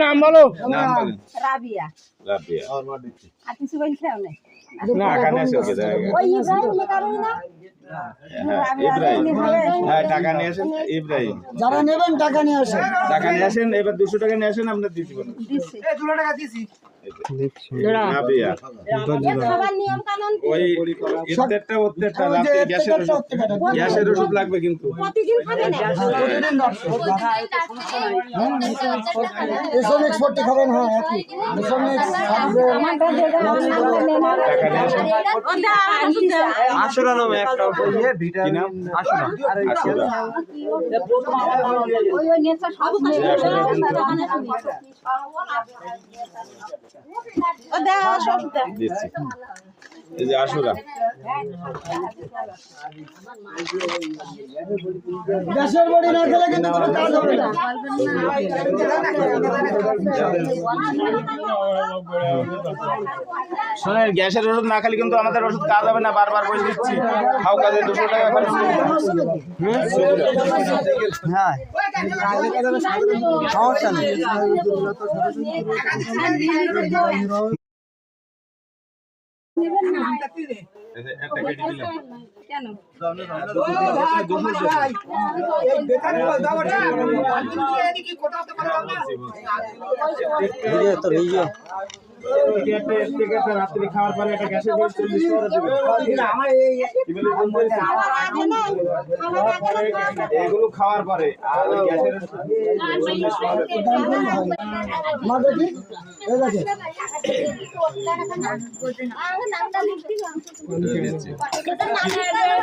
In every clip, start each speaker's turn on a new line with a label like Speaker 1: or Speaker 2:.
Speaker 1: নাম বলো।
Speaker 2: রাবিয়া।
Speaker 3: রাবিয়া।
Speaker 2: আর কিছু বলছে না?
Speaker 3: না এখানে এসে
Speaker 2: ওই ইব্রাহিম কারণ না?
Speaker 3: ইব্রাহিম। হ্যাঁ টাকা নিয়ে আসেন ইব্রাহিম।
Speaker 1: যারা নেবেন টাকা নিয়ে আসেন।
Speaker 3: টাকা নিয়ে আসেন, এবার 200 টাকা নিয়ে আসেন, আমরা দিতে পারবো।
Speaker 2: দিছি।
Speaker 1: এই 200 টাকা দিছি।
Speaker 3: রাবিয়া।
Speaker 2: সবার নিয়ম কানুন কি?
Speaker 3: ওই ইফতারটা ওত্তেরটা রাতে গ্যাসের ওষুধ লাগবে কিন্তু।
Speaker 2: প্রতিদিন খাবে না?
Speaker 1: প্রতিদিন এসএমএক্স 40 খাবেন। হ্যাঁ একই এসএমএক্স
Speaker 2: আমারটা দিয়ে দাও, আমরা নেব না।
Speaker 3: টাকা নিয়ে আসেন।
Speaker 4: আশুরা নামে একটা
Speaker 3: কি নাম?
Speaker 4: আশুরা।
Speaker 3: আশুরা।
Speaker 2: ওই নেতা সব ও দাও সব দাও।
Speaker 3: দিচ্ছি। এই যে আশুরা।
Speaker 1: গ্যাসের বড়ি না খেলে কিন্তু কোনো কাজ হবে না।
Speaker 3: শোনেন, গ্যাসের ওষুধ না খালি কিন্তু আমাদের ওষুধ কাজ হবে না, বারবার বলে দিচ্ছি। খাও কাজে 200 টাকা করে।
Speaker 4: হ্যাঁ সমস্যা নেই।
Speaker 3: একটা কেটে দিলাম।
Speaker 2: কেন?
Speaker 3: রাত্রি খাওয়ার পরে একটা গ্যাসের বিল 40 টাকা দেবে। এগুলো খাওয়ার পরে আর ওই গ্যাসের
Speaker 1: মা দেখি এই দেখে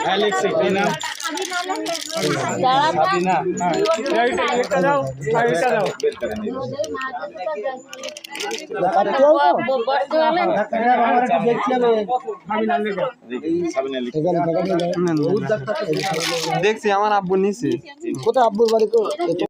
Speaker 3: অ্যালেক্সি কি নাম? সাবিনা।
Speaker 1: একটা দাও আরেকটা দাও।
Speaker 4: দেখছি আমার আব্বু নিছে।
Speaker 1: কোথায় আব্বুর বাড়ি?